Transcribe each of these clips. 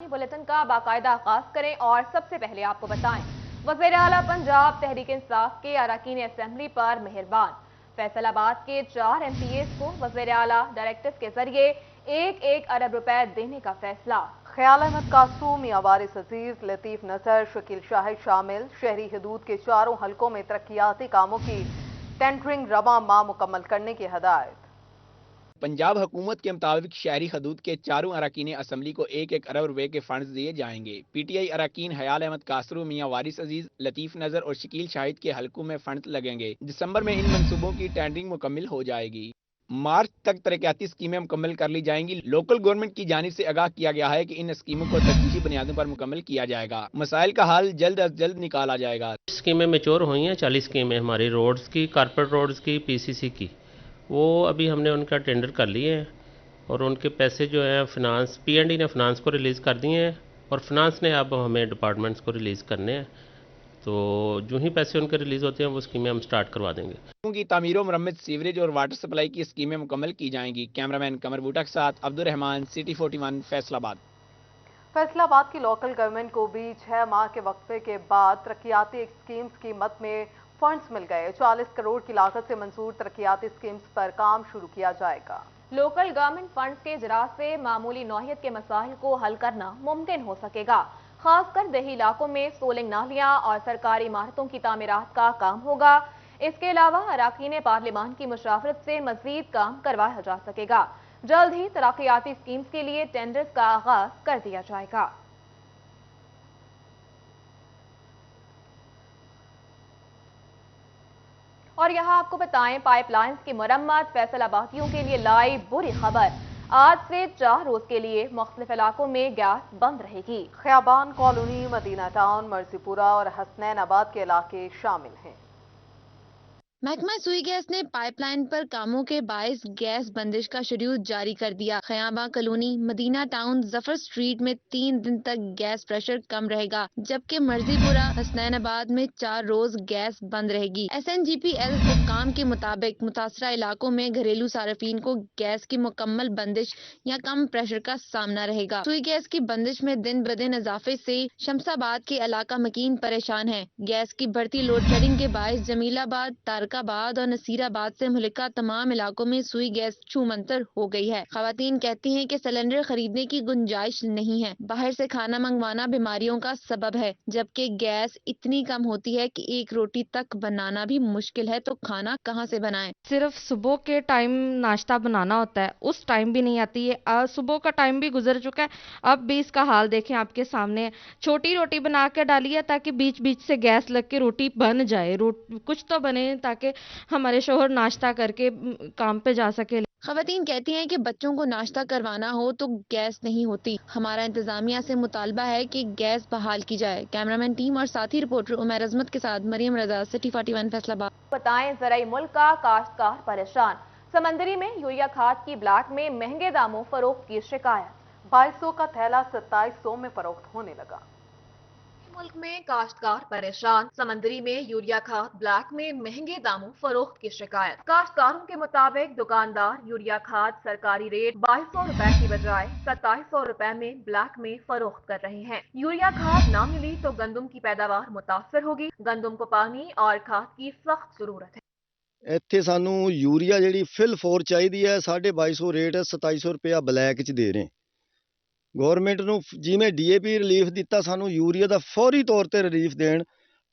Bulletin का बाकायदा आगाज करें और सबसे पहले आपको बताएं, वज़ीर आला पंजाब तहरीक इंसाफ के अरकान असेंबली पर मेहरबान। फैसलाबाद के 4 MPAs को वज़ीर आला डायरेक्टिव के जरिए 1-1 अरब रुपए देने का फैसला। ख्याल अहमद कासरू, मियां वारिस अजीज, लतीफ नसर, शकील शाहिद शामिल। शहरी हदूद के 4 हलकों में तरक्याती कामों की टेंडरिंग रवा माह मुकम्मल करने की हदायत। पंजाब हुकूमत के मुताबिक शहरी हदूद के 4 अरकान असम्बली को 1-1 अरब रुपए के फंड्स दिए जाएंगे। PTI अरकान ख्याल अहमद कासरू, मियां वारिस अजीज, लतीफ नजर और शकील शाहिद के हलकों में फंड्स लगेंगे। दिसंबर में इन मंसूबों की टेंडरिंग मुकम्मल हो जाएगी। मार्च तक तरक्याती स्कीमें मुकम्मल कर ली जाएंगी। लोकल गवर्नमेंट की जानिब से आगाह किया गया है कि इन स्कीमों को तदरीजी बुनियादों पर मुकम्मल किया जाएगा। मसाइल का हल जल्द अज जल्द निकाला जाएगा। स्कीमें मेच्योर हुई हैं, 40 स्कीमें हमारी रोड्स की, कारपोरेट रोड्स की, PCC की, वो अभी हमने उनका टेंडर कर लिए हैं और उनके पैसे जो हैं फिनांस P&D ने फिनांस को रिलीज़ कर दिए हैं और फिनांस ने अब हमें डिपार्टमेंट्स को रिलीज़ करने हैं। तो जो ही पैसे उनके रिलीज़ होते हैं वो स्कीमें हम स्टार्ट करवा देंगे। की तामीर मरम्मत, सीवरेज और वाटर सप्लाई की स्कीमें मुकम्मल की जाएंगी। कैमरामैन कमर बूटा के साथ अब्दुल रहमान, City 41 फैसलाबाद। फैसलाबाद की लोकल गवर्नमेंट को भी 6 माह के वक्फे के बाद तरक्याती स्कीम्स की मद में फंड्स मिल गए। 40 करोड़ की लागत से मंजूर तरक्याती स्कीम्स पर काम शुरू किया जाएगा। लोकल गवर्नमेंट फंड्स के इजरा से मामूली नौइयत के मसाइल को हल करना मुमकिन हो सकेगा। खासकर देही इलाकों में सोलिंग नालियां और सरकारी इमारतों की तामीरात का काम होगा। इसके अलावा अरकान पार्लिमान की मुशावरत से मजीद काम करवाया जा सकेगा। जल्द ही तरक्याती स्कीम्स के लिए टेंडर्स का आगाज कर दिया जाएगा। और यहाँ आपको बताएं, पाइपलाइंस की मरम्मत, फैसलाबादियों के लिए लाई बुरी खबर। आज से 4 रोज के लिए मुख्तलिफ इलाकों में गैस बंद रहेगी। खयाबान कॉलोनी, मदीना टाउन, मर्जीपुरा और हसनैनाबाद के इलाके शामिल हैं। महकमा सुई गैस ने पाइपलाइन पर कामों के बायस गैस बंदिश का शेड्यूल जारी कर दिया। Khayaban colony, Madina town, Zafar street में 3 दिन तक गैस प्रेशर कम रहेगा, जबकि मर्जीपुरा, हसनैनाबाद में 4 रोज गैस बंद रहेगी। SNGPL हुक्काम के मुताबिक मुतासरा इलाकों में घरेलू सार्फिन को गैस की मुकम्मल बंदिश या कम प्रेशर का सामना रहेगा। सुई गैस की बंदिश में दिन ब दिन इजाफे से शमसाबाद के इलाका मकीन परेशान है। गैस की बढ़ती लोड शेडिंग के बायस जमीलाबाद, तारकाबाद और नसीराबाद से मुल्का तमाम इलाकों में सुई गैस छूमंतर हो गई है। खवातीन कहती हैं कि सिलेंडर खरीदने की गुंजाइश नहीं है। बाहर से खाना मंगवाना बीमारियों का सबब है, जबकि गैस इतनी कम होती है कि एक रोटी तक बनाना भी मुश्किल है, तो खाना कहाँ से बनाएं। सिर्फ सुबह के टाइम नाश्ता बनाना होता है, उस टाइम भी नहीं आती है। सुबह का टाइम भी गुजर चुका है, अब भी इसका हाल देखें आपके सामने। छोटी रोटी बना के डालिए ताकि बीच बीच से गैस लग के रोटी बन जाए, कुछ तो बने ताकि हमारे शोहर नाश्ता करके काम पे जा सके। खवातीन कहती हैं कि बच्चों को नाश्ता करवाना हो तो गैस नहीं होती। हमारा इंतजामिया से मुतालबा है कि गैस बहाल की जाए। कैमरामैन टीम और साथी रिपोर्टर उमर अजमत के साथ मरियम रजा, City 41 फैसलाबाद। बताएं, ज़राई मुल्क का काश्तकार परेशान। समंदरी में यूरिया खाद की ब्लैक में महंगे दामों फरोख्त की शिकायत। 2200 का थैला 2700 में फरोख्त होने लगा। मुल्क में काश्तकार परेशान। समंदरी में यूरिया खाद ब्लैक में महंगे दामों फरोख्त की शिकायत। काश्तकारों के मुताबिक दुकानदार यूरिया खाद सरकारी रेट 2200 रुपए की बजाय 2700 रुपए में ब्लैक में फरोख्त कर रहे हैं। यूरिया खाद ना मिली तो गंदम की पैदावार मुतासर होगी। गंदम को पानी और खाद की सख्त जरूरत है। ਇੱਥੇ ਸਾਨੂੰ ਯੂਰੀਆ ਜਿਹੜੀ ਫਿਲ 4 ਚਾਹੀਦੀ ਹੈ 2250 ਰੇਟ 2700 ਰੁਪਇਆ ਬਲੈਕ 'ਚ ਦੇ ਰਹੇ। ਗਵਰਨਮੈਂਟ ਨੂੰ ਜਿਵੇਂ DAP ਰਿਲੀਫ ਦਿੱਤਾ, ਸਾਨੂੰ ਯੂਰੀਆ ਦਾ ਫੌਰੀ ਤੌਰ ਤੇ ਰਿਲੀਫ ਦੇਣ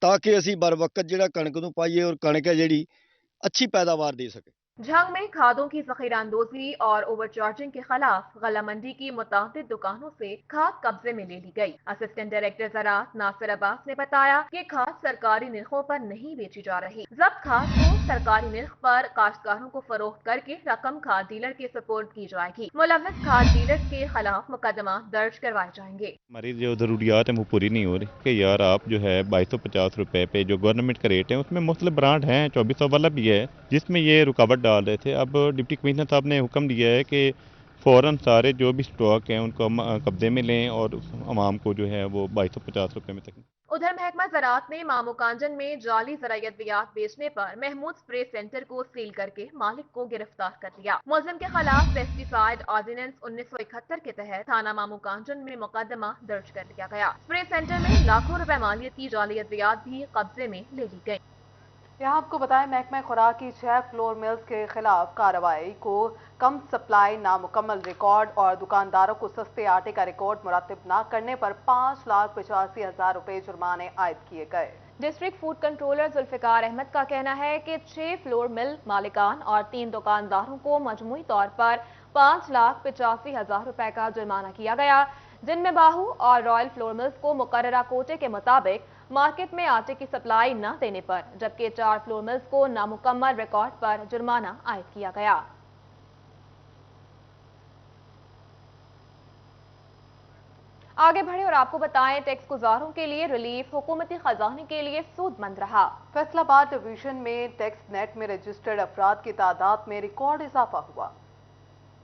ਤਾਂ ਕਿ ਅਸੀਂ ਬਰ ਵਕਤ ਜਿਹੜਾ ਕਣਕ ਨੂੰ ਪਾਈਏ ਔਰ ਕਣਕ ਹੈ ਜਿਹੜੀ अच्छी पैदावार दे सके। झंग में खादों की जखीरांदोजी और ओवरचार्जिंग के खिलाफ गला मंडी की मुताबिक दुकानों से खाद कब्जे में ले ली गई। असिस्टेंट डायरेक्टर ज़राअत नासिर अब्बास ने बताया कि खाद सरकारी निर्खों पर नहीं बेची जा रही। जब्त खाद को सरकारी निर्ख पर काश्तकारों को फरोख्त करके रकम खाद डीलर के सपोर्ट की जाएगी। मुलव्विस खाद डीलर के खिलाफ मुकदमा दर्ज करवाए जाएंगे। हमारी जो जरूरियात है वो पूरी नहीं हो रही कि यार आप जो है 2250 रुपए पे जो गवर्नमेंट का रेट है उसमें मुख्तलिफ ब्रांड हैं, 2400 वाला भी है जिसमें ये रुकावट डाल रहे थे। अब डिप्टी कमिश्नर साहब ने हुक्म दिया है कि फ़ौरन सारे जो भी स्टॉक हैं उनको हम कब्जे में लें और आवाम को जो है वो 2250 रुपये में तक। उधर महकमा ज़राअत ने मामू कांजन में जाली ज़राई अद्वियात बेचने पर महमूद स्प्रे सेंटर को सील करके मालिक को गिरफ्तार कर लिया। मुलजिम के खिलाफ पेस्टिसाइड ऑर्डिनेंस 1971 के तहत थाना मामू कांजन में मुकदमा दर्ज कर लिया गया। स्प्रे सेंटर में लाखों रुपए मालियत की जाली अद्वियात भी कब्जे में ले ली गई। यहाँ आपको बताएं, महकमा खुराक की 6 फ्लोर मिल्स के खिलाफ कार्रवाई को कम सप्लाई, नामुकम्मल रिकॉर्ड और दुकानदारों को सस्ते आटे का रिकॉर्ड मुरतब न करने पर 5,85,000 रुपए जुर्माने आयद किए गए। District food controller Zulfiqar Ahmed का कहना है कि 6 फ्लोर मिल मालिकान और 3 दुकानदारों को मजमूई तौर पर 5,85,000 रुपए का जुर्माना किया गया, जिनमें बाहू और रॉयल फ्लोर मिल्स को मुकर्ररा कोटे के मुताबिक मार्केट में आटे की सप्लाई न देने पर, जबकि 4 फ्लोर मिल्स को नामुकम्मल रिकॉर्ड पर जुर्माना आयद किया गया। आगे बढ़े और आपको बताएं, टैक्स गुजारों के लिए रिलीफ हुकूमती खजाने के लिए सूदमंद रहा। फैसलाबाद डिवीजन में टैक्स नेट में रजिस्टर्ड अफराद की तादाद में रिकॉर्ड इजाफा हुआ।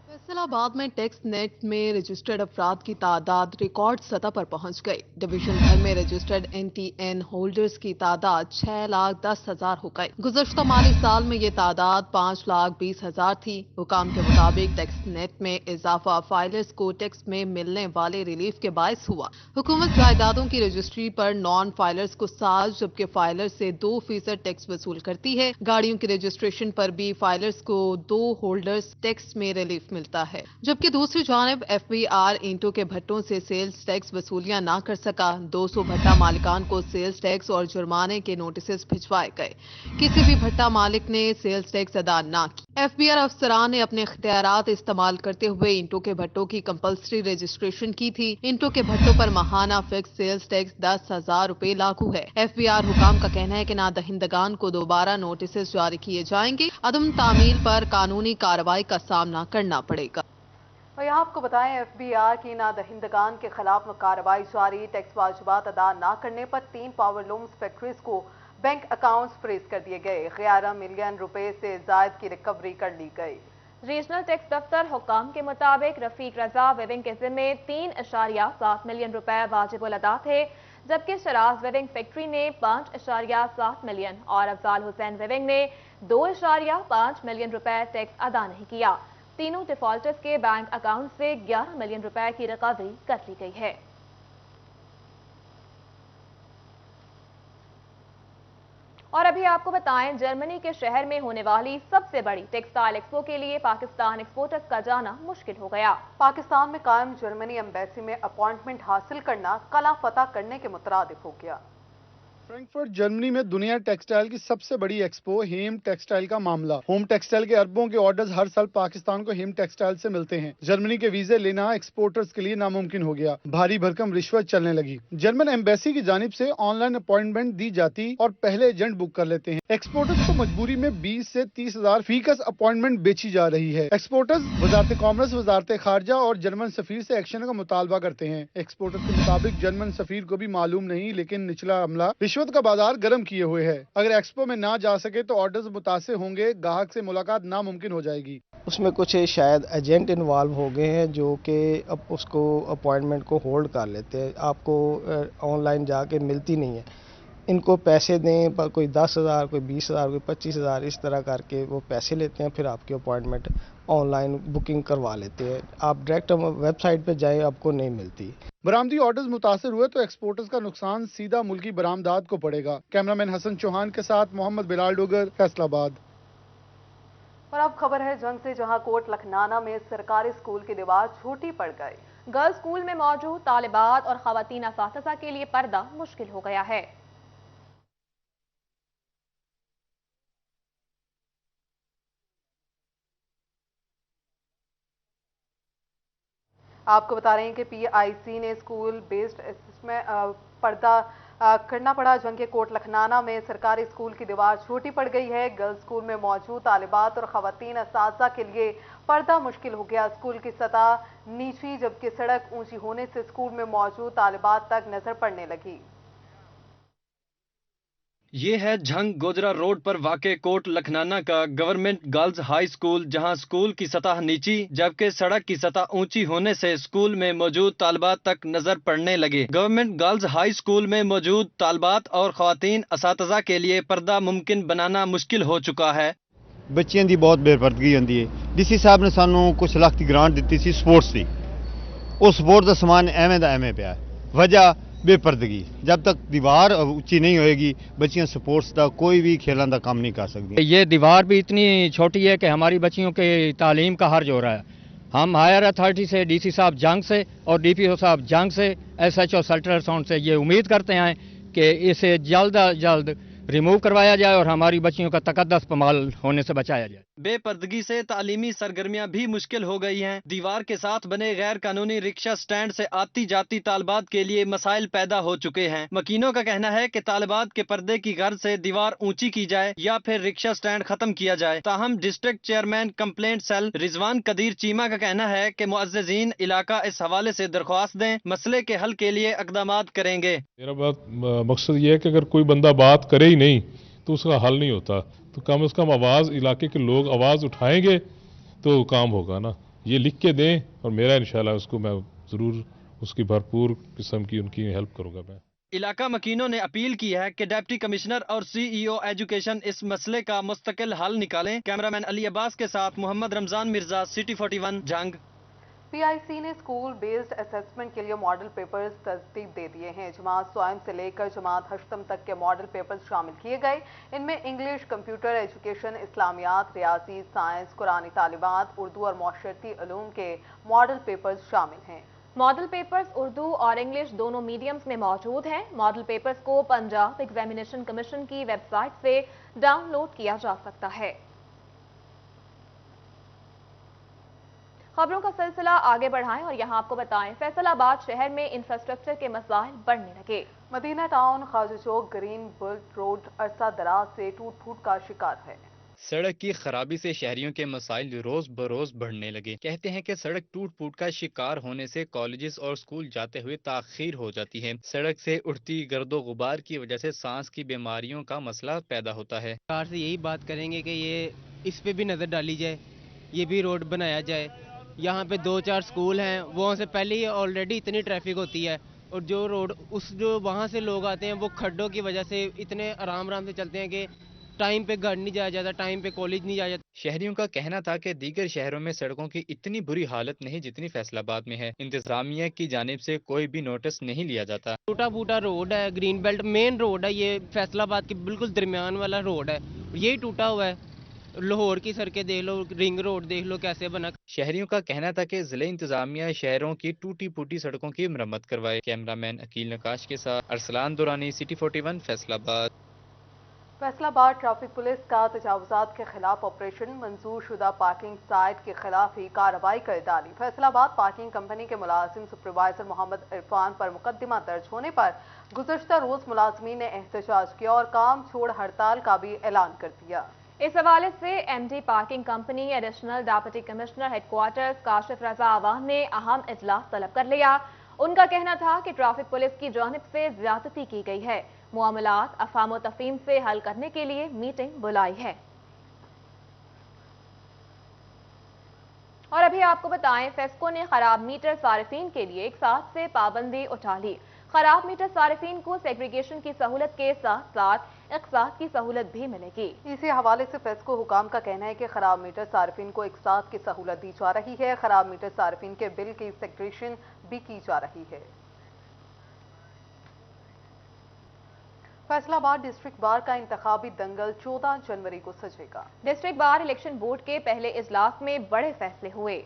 फैसलाबाद में टैक्स नेट में रजिस्टर्ड अफराद की तादाद रिकॉर्ड सतह पर पहुंच गई। डिवीजन भर में रजिस्टर्ड NTN होल्डर्स की तादाद 6,10,000 हो गई। गुज़श्ता माली साल में ये तादाद 5,20,000 थी। हुकाम के मुताबिक टैक्स नेट में इजाफा फाइलर्स को टैक्स में मिलने वाले रिलीफ के बायस हुआ। हुकूमत जायदादों की रजिस्ट्री पर नॉन फाइलर्स को 7 जबकि फाइलर्स से 2% टैक्स वसूल करती है। गाड़ियों की रजिस्ट्रेशन पर भी फाइलर्स को 2 होल्डर्स टैक्स में रिलीफ मिलता है, जबकि दूसरी जानिब FBR ईंटों के भट्टों से सेल्स टैक्स वसूलियां ना कर सका। 200 भट्टा मालिकान को सेल्स टैक्स और जुर्माने के नोटिस भिजवाए गए। किसी भी भट्टा मालिक ने सेल्स टैक्स अदा ना की। FBR अफसरान ने अपने इख्तियारात इस्तेमाल करते हुए ईंटों के भट्टों की कंपल्सरी रजिस्ट्रेशन की थी। ईंटों के भट्टों पर माहाना फिक्स सेल्स टैक्स 10,000 रुपए लागू है। FBR हुकाम का कहना है कि नादहिंदगान को दोबारा नोटिस जारी किए जाएंगे। अदम तामील पर कानूनी कार्रवाई का सामना करना पड़ेगा। और यहाँ आपको बताएं, FBR की नादहिंदगान के खिलाफ कार्रवाई जारी। टैक्स वाजिबात अदा न करने पर 3 पावर लूम्स फैक्ट्रीज को बैंक अकाउंट्स फ्रीज कर दिए गए। 11 मिलियन रुपए से जायद की रिकवरी कर ली गई। रीजनल टैक्स दफ्तर हुकाम के मुताबिक रफीक रजा वेविंग के जिम्मे 3.7 मिलियन रुपए वाजिबुल अदा थे, जबकि शराज वेविंग फैक्ट्री ने 5.7 मिलियन और अफजाल हुसैन वेविंग ने 2.5 मिलियन रुपए टैक्स अदा नहीं किया। तीनों डिफॉल्टर्स के बैंक अकाउंट से 11 मिलियन रुपए की रिकवरी कर ली गई है। और अभी आपको बताएं, जर्मनी के शहर में होने वाली सबसे बड़ी टेक्सटाइल एक्सपो के लिए पाकिस्तान एक्सपोर्टर्स का जाना मुश्किल हो गया। पाकिस्तान में कायम जर्मनी एम्बेसी में अपॉइंटमेंट हासिल करना कला फतह करने के मुतरादिफ हो गया। फ्रैंकफर्ट जर्मनी में दुनिया टेक्सटाइल की सबसे बड़ी एक्सपो हेम टेक्सटाइल का मामला। होम टेक्सटाइल के अरबों के ऑर्डर्स हर साल पाकिस्तान को हेम टेक्सटाइल से मिलते हैं। जर्मनी के वीजे लेना एक्सपोर्टर्स के लिए नामुमकिन हो गया। भारी भरकम रिश्वत चलने लगी। जर्मन एम्बेसी की जानिब से ऑनलाइन अपॉइंटमेंट दी जाती और पहले एजेंट बुक कर लेते हैं। एक्सपोर्टर्स को मजबूरी में 20 से 30 हजार फीकस अपॉइंटमेंट बेची जा रही है। एक्सपोर्टर्स वजारत कॉमर्स, वजारत खारजा और जर्मन सफीर से एक्शन का मुतालबा करते हैं। एक्सपोर्टर्स के मुताबिक जर्मन सफीर को भी मालूम नहीं, लेकिन निचला अमला रिश्वत का बाजार गर्म किए हुए है। अगर एक्सपो में ना जा सके तो ऑर्डर्स मुतासिर होंगे, ग्राहक से मुलाकात नामुमकिन हो जाएगी। उसमें कुछ शायद एजेंट इन्वॉल्व हो गए हैं जो कि अब उसको अपॉइंटमेंट को होल्ड कर लेते हैं। आपको ऑनलाइन जाके मिलती नहीं है। इनको पैसे दें, पर कोई 10,000, कोई 20,000, कोई 25,000 इस तरह करके वो पैसे लेते हैं, फिर आपकी अपॉइंटमेंट ऑनलाइन बुकिंग करवा लेते हैं। आप डायरेक्ट वेबसाइट पे जाएं, आपको नहीं मिलती। बरामदी ऑर्डर्स मुतासिर हुए तो एक्सपोर्टर्स का नुकसान सीधा मुल्की बरामदात को पड़ेगा। कैमरामैन हसन चौहान के साथ मोहम्मद बिलाल डोगर, फैसलाबाद। और अब खबर है जंग से, जहां कोट लखनाना में सरकारी स्कूल की दीवार छोटी पड़ गई। गर्ल्स स्कूल में मौजूद तालिबात और खवातीन असातिज़ा के लिए पर्दा मुश्किल हो गया है। आपको बता रहे हैं कि PIC ने स्कूल बेस्ड असेसमेंट पर्दा करना पड़ा। जंग के कोट लखनाना में सरकारी स्कूल की दीवार छोटी पड़ गई है। गर्ल्स स्कूल में मौजूद तालिबात और खवातीन असातिज़ा के लिए पर्दा मुश्किल हो गया। स्कूल की सतह नीची, जबकि सड़क ऊंची होने से स्कूल में मौजूद तालिबात तक नजर पड़ने लगी। یہ ہے جھنگ گوجرا روڈ پر واقع کوٹ لکھنانا کا گورنمنٹ گرلز ہائی اسکول، جہاں اسکول کی سطح نیچی جبکہ سڑک کی سطح اونچی ہونے سے اسکول میں موجود طالبات تک نظر پڑنے لگے۔ گورنمنٹ گرلز ہائی اسکول میں موجود طالبات اور خواتین اساتذہ کے لیے پردہ ممکن بنانا مشکل ہو چکا ہے۔ ਬੱਚਿਆਂ ਦੀ ਬਹੁਤ ਬੇਪਰਦਗੀ ਹੁੰਦੀ ਹੈ। ਡੀਸੀ ਸਾਹਿਬ ਨੇ ਸਾਨੂੰ ਕੁਝ ਲੱਖ ਦੀ ਗ੍ਰਾਂਟ ਦਿੱਤੀ ਸੀ ਸਪੋਰਟਸ ਦੀ। ਉਹ ਸਪੋਰਟ ਦਾ ਸਮਾਨ ਐਵੇਂ ਦਾ ਐਵੇਂ ਪਿਆ। ਵਜ੍ਹਾ ਬੇਪਰਦਗੀ। ਜਦ ਤੱਕ ਦੀਵਾਰ ਉੱਚੀ نہیں ہوئے گی بچیاں سپورٹس ਦਾ کوئی بھی کھیلوں کا کام نہیں کر سکتی۔ یہ دیوار بھی اتنی چھوٹی ہے کہ ہماری بچیوں کے تعلیم کا حرج ہو رہا ہے۔ ہم ہائر اتھارٹی سے، ڈی سی صاحب جنگ سے اور ڈی پی او صاحب جنگ سے، ایس ایچ او سلٹر ساؤنڈ سے یہ امید کرتے ہیں کہ اسے جلد از جلد ریموو کروایا جائے اور ہماری بچیوں کا تقدس پامال ہونے سے بچایا جائے۔ بے پردگی سے تعلیمی سرگرمیاں بھی مشکل ہو گئی ہیں۔ دیوار کے ساتھ بنے غیر قانونی رکشہ سٹینڈ سے آتی جاتی طالبات کے لیے مسائل پیدا ہو چکے ہیں۔ مکینوں کا کہنا ہے کہ طالبات کے پردے کی غرض سے دیوار اونچی کی جائے یا پھر رکشہ سٹینڈ ختم کیا جائے۔ تاہم ڈسٹرکٹ چیئرمین کمپلینٹ سیل رضوان قدیر چیمہ کا کہنا ہے کہ معززین علاقہ اس حوالے سے درخواست دیں، مسئلے کے حل کے لیے اقدامات کریں گے۔ میرا مقصد یہ ہے کہ اگر کوئی بندہ بات کرے ہی نہیں تو اس کا حل نہیں ہوتا، تو کم از کم آواز علاقے کے لوگ آواز اٹھائیں گے تو کام ہوگا نا۔ یہ لکھ کے دیں اور میرا انشاءاللہ اس کو میں ضرور اس کی بھرپور قسم کی ان کی ہیلپ کروں گا میں۔ علاقہ مکینوں نے اپیل کی ہے کہ ڈپٹی کمشنر اور سی ای او ایجوکیشن اس مسئلے کا مستقل حل نکالیں۔ کیمرامین علی عباس کے ساتھ محمد رمضان مرزا، سٹی 41 جنگ۔ پی آئی سی نے اسکول بیسڈ اسسمنٹ کے لیے ماڈل پیپرز ترتیب دے دیے ہیں۔ جماعت سوائم سے لے کر جماعت ہشتم تک کے ماڈل پیپرز شامل کیے گئے۔ ان میں انگلش، کمپیوٹر ایجوکیشن، اسلامیات، ریاضی، سائنس، قرآنی تعلیمات، اردو اور معاشرتی علوم کے ماڈل پیپرز شامل ہیں۔ ماڈل پیپرز اردو اور انگلش دونوں میڈیمز میں موجود ہیں۔ ماڈل پیپرز کو پنجاب ایگزامینیشن کمیشن کی ویب سائٹ سے ڈاؤن لوڈ کیا جا سکتا ہے۔ خبروں کا سلسلہ آگے بڑھائیں اور یہاں آپ کو بتائیں فیصل آباد شہر میں انفراسٹرکچر کے مسائل بڑھنے لگے۔ مدینہ ٹاؤن خواجہ چوک گرین بیلٹ روڈ عرصہ دراز سے ٹوٹ پھوٹ کا شکار ہے۔ سڑک کی خرابی سے شہریوں کے مسائل روز بروز بڑھنے لگے۔ کہتے ہیں کہ سڑک ٹوٹ پھوٹ کا شکار ہونے سے کالجز اور اسکول جاتے ہوئے تاخیر ہو جاتی ہے۔ سڑک سے اٹھتی گرد و غبار کی وجہ سے سانس کی بیماریوں کا مسئلہ پیدا ہوتا ہے۔ سرکار سے یہی بات کریں گے کہ یہ اس پہ بھی نظر ڈالی جائے، یہ بھی روڈ بنایا جائے۔ یہاں پہ 2-4 سکول ہیں، وہاں سے پہلے ہی آلریڈی اتنی ٹریفک ہوتی ہے، اور جو روڈ جو وہاں سے لوگ آتے ہیں وہ کھڈوں کی وجہ سے اتنے آرام سے چلتے ہیں کہ ٹائم پہ گھر نہیں جایا جاتا، ٹائم پہ کالج نہیں جایا جاتا۔ شہریوں کا کہنا تھا کہ دیگر شہروں میں سڑکوں کی اتنی بری حالت نہیں جتنی فیصل آباد میں ہے۔ انتظامیہ کی جانب سے کوئی بھی نوٹس نہیں لیا جاتا۔ ٹوٹا پھوٹا روڈ ہے، گرین بیلٹ مین روڈ ہے، یہ فیصل آباد کے بالکل درمیان والا روڈ ہے، یہی ٹوٹا ہوا ہے۔ لاہور کی سڑکیں دیکھ لو، رنگ روڈ دیکھ لو کیسے بنا۔ شہریوں کا کہنا تھا کہ ضلع انتظامیہ شہروں کی ٹوٹی پھوٹی سڑکوں کی مرمت کروائے۔ کیمرامین عقیل نقاش کے ساتھ ارسلان دورانی، سٹی 41 فیصل آباد۔ فیصل آباد ٹریفک پولیس کا تجاوزات کے خلاف آپریشن، منظور شدہ پارکنگ سائٹ کے خلاف ہی کارروائی کر ڈالی۔ فیصل آباد پارکنگ کمپنی کے ملازم سپروائزر محمد عرفان پر مقدمہ درج ہونے پر گزشتہ روز ملازمین نے احتجاج کیا اور کام چھوڑ ہڑتال کا بھی اعلان کر دیا۔ اس حوالے سے M D parking company additional deputy commissioner headquarters Kashif Raza عوام نے اہم اجلاس طلب کر لیا۔ ان کا کہنا تھا کہ ٹریفک پولیس کی جانب سے زیادتی کی گئی ہے، معاملات افہام و تفہیم سے حل کرنے کے لیے میٹنگ بلائی ہے۔ اور ابھی آپ کو بتائیں فیسکو نے خراب میٹر صارفین کے لیے ایک ساتھ سے پابندی اٹھا لی۔ خراب میٹر صارفین کو سیگریگیشن کی سہولت کے ساتھ ساتھ اقساط کی سہولت بھی ملے گی۔ اسی حوالے سے فیسکو حکام کا کہنا ہے کہ خراب میٹر صارفین کو اقساط کی سہولت دی جا رہی ہے، خراب میٹر صارفین کے بل کی سیگریگیشن بھی کی جا رہی ہے۔ فیصل آباد ڈسٹرکٹ بار کا انتخابی دنگل 14 جنوری کو سجے گا۔ ڈسٹرکٹ بار الیکشن بورڈ کے پہلے اجلاس میں بڑے فیصلے ہوئے۔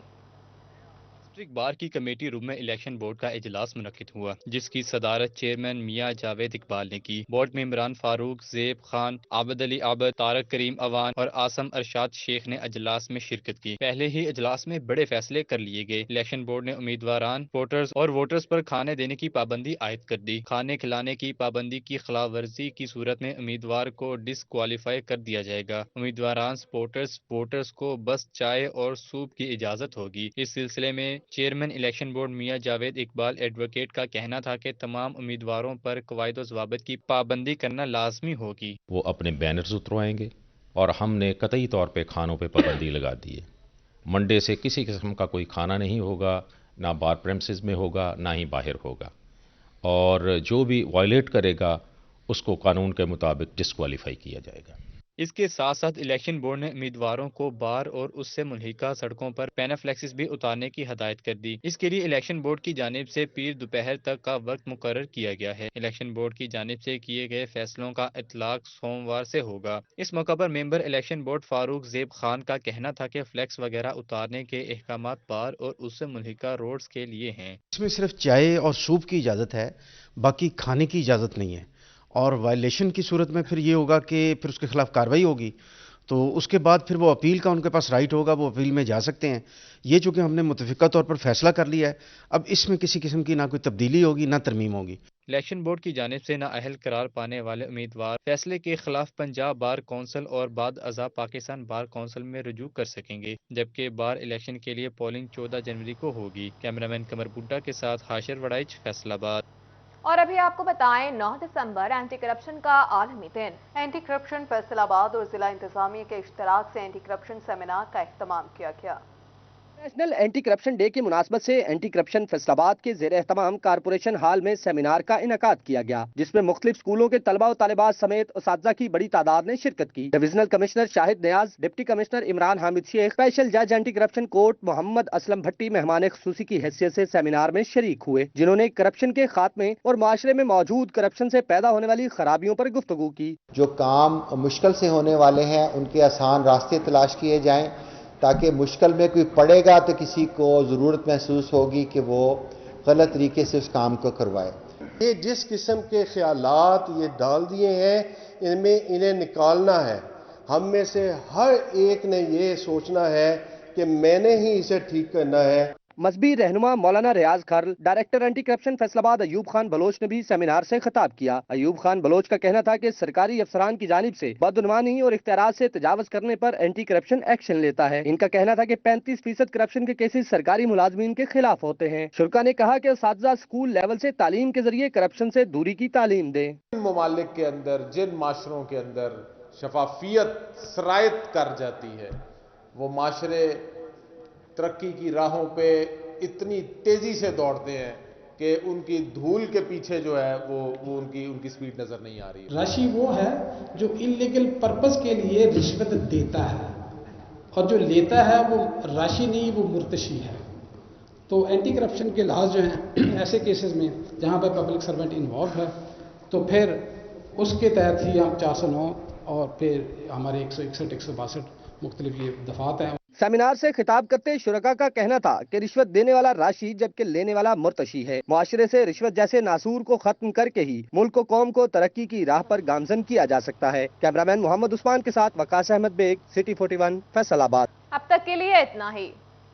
ڈسٹرکٹ بار کی کمیٹی روم میں الیکشن بورڈ کا اجلاس منعقد ہوا، جس کی صدارت چیئرمین میاں جاوید اقبال نے کی۔ بورڈ ممبران فاروق، زیب خان، عابد علی عابد، طارق کریم اوان اور آسم ارشاد شیخ نے اجلاس میں شرکت کی۔ پہلے ہی اجلاس میں بڑے فیصلے کر لیے گئے۔ الیکشن بورڈ نے امیدواران، ووٹرز اور ووٹرز پر کھانے دینے کی پابندی عائد کر دی۔ کھانے کھلانے کی پابندی کی خلاف ورزی کی صورت میں امیدوار کو ڈسکوالیفائی کر دیا جائے گا۔ امیدواران، سپورٹرز، ووٹرز کو بس چائے اور سوپ کی اجازت ہوگی۔ اس سلسلے میں چیئرمین الیکشن بورڈ میاں جاوید اقبال ایڈوکیٹ کا کہنا تھا کہ تمام امیدواروں پر قواعد و ضوابط کی پابندی کرنا لازمی ہوگی۔ وہ اپنے بینرز اتروائیں گے اور ہم نے قطعی طور پہ کھانوں پہ پابندی لگا دی ہے۔ منڈے سے کسی قسم کا کوئی کھانا نہیں ہوگا، نہ بار پریمسز میں ہوگا، نہ ہی باہر ہوگا، اور جو بھی وائلیٹ کرے گا اس کو قانون کے مطابق ڈسکوالیفائی کیا جائے گا۔ اس کے ساتھ ساتھ الیکشن بورڈ نے امیدواروں کو بار اور اس سے ملحقہ سڑکوں پر پینافلیکسز بھی اتارنے کی ہدایت کر دی۔ اس کے لیے الیکشن بورڈ کی جانب سے پیر دوپہر تک کا وقت مقرر کیا گیا ہے۔ الیکشن بورڈ کی جانب سے کیے گئے فیصلوں کا اطلاق سوموار سے ہوگا۔ اس موقع پر ممبر الیکشن بورڈ فاروق زیب خان کا کہنا تھا کہ فلیکس وغیرہ اتارنے کے احکامات بار اور اس سے ملحقہ روڈز کے لیے ہیں۔ اس میں صرف چائے اور سوپ کی اجازت ہے، باقی کھانے کی اجازت نہیں ہے، اور وائلیشن کی صورت میں پھر یہ ہوگا کہ پھر اس کے خلاف کارروائی ہوگی، تو اس کے بعد پھر وہ اپیل کا ان کے پاس رائٹ ہوگا، وہ اپیل میں جا سکتے ہیں۔ یہ چونکہ ہم نے متفقہ طور پر فیصلہ کر لیا ہے، اب اس میں کسی قسم کی نہ کوئی تبدیلی ہوگی نہ ترمیم ہوگی۔ الیکشن بورڈ کی جانب سے نااہل قرار پانے والے امیدوار فیصلے کے خلاف پنجاب بار کونسل اور بعد ازاں پاکستان بار کونسل میں رجوع کر سکیں گے، جبکہ بار الیکشن کے لیے پولنگ 14 جنوری کو ہوگی۔ کیمرامین قمر بڈھا کے ساتھ حاشر وڑائچ، فیصل آباد۔ اور ابھی آپ کو بتائیں 9 دسمبر اینٹی کرپشن کا عالمی دن۔ اینٹی کرپشن فیصل آباد اور ضلع انتظامیہ کے اشتراک سے اینٹی کرپشن سیمینار کا اہتمام کیا گیا۔ نیشنل اینٹی کرپشن ڈے کی مناسبت سے اینٹی کرپشن فیصل آباد کے زیر اہتمام کارپوریشن ہال میں سیمینار کا انعقاد کیا گیا، جس میں مختلف اسکولوں کے طلبہ و طالبات سمیت اساتذہ کی بڑی تعداد نے شرکت کی۔ ڈویژنل کمشنر شاہد نیاز، ڈپٹی کمشنر عمران حامد شیخ، اسپیشل جج اینٹی کرپشن کورٹ محمد اسلم بھٹی مہمان خصوصی کی حیثیت سے سیمینار میں شریک ہوئے، جنہوں نے کرپشن کے خاتمے اور معاشرے میں موجود کرپشن سے پیدا ہونے والی خرابیوں پر گفتگو کی۔ جو کام مشکل سے ہونے والے ہیں ان کے آسان راستے تلاش کیے جائیں، تاکہ مشکل میں کوئی پڑے گا تو کسی کو ضرورت محسوس ہوگی کہ وہ غلط طریقے سے اس کام کو کروائے۔ یہ جس قسم کے خیالات یہ ڈال دیے ہیں ان میں انہیں نکالنا ہے۔ ہم میں سے ہر ایک نے یہ سوچنا ہے کہ میں نے ہی اسے ٹھیک کرنا ہے۔ مذہبی رہنما Maulana Riaz Kharal, director anti corruption Faisalabad Ayub ایوب خان بلوچ نے بھی سیمینار سے خطاب کیا۔ ایوب خان بلوچ کا کہنا تھا کہ سرکاری افسران کی جانب سے بدعنوانی اور اختیارات سے تجاوز کرنے پر اینٹی کرپشن ایکشن لیتا ہے۔ ان کا کہنا تھا کہ 35% کرپشن کے کیسز سرکاری ملازمین کے خلاف ہوتے ہیں۔ شرکا نے کہا کہ اساتذہ اسکول لیول سے تعلیم کے ذریعے کرپشن سے دوری کی تعلیم دیں۔ جن ممالک کے اندر، جن معاشروں کے اندر شفافیت سرایت کر جاتی ہے، وہ معاشرے ترقی کی راہوں پہ اتنی تیزی سے دوڑتے ہیں کہ ان کی دھول کے پیچھے جو ہے وہ ان کی سپیڈ نظر نہیں آ رہی۔ راشی وہ ہے جو انلیگل پرپز کے لیے رشوت دیتا ہے، اور جو لیتا ہے وہ راشی نہیں، وہ مرتشی ہے۔ تو اینٹی کرپشن کے لحاظ جو ہیں ایسے کیسز میں جہاں پر پبلک سرونٹ انوالو ہے تو پھر اس کے تحت ہی ہم 409 اور پھر ہمارے 161 162 مختلف یہ دفعات ہیں۔ سیمینار سے خطاب کرتے شرکا کا کہنا تھا کہ رشوت دینے والا راشی جبکہ لینے والا مرتشی ہے۔ معاشرے سے رشوت جیسے ناسور کو ختم کر کے ہی ملک و قوم کو ترقی کی راہ پر گامزن کیا جا سکتا ہے۔ کیمرامین محمد عثمان کے ساتھ وقاص احمد بیگ، سٹی 41، فیصل آباد۔ اب تک کے لیے اتنا ہی۔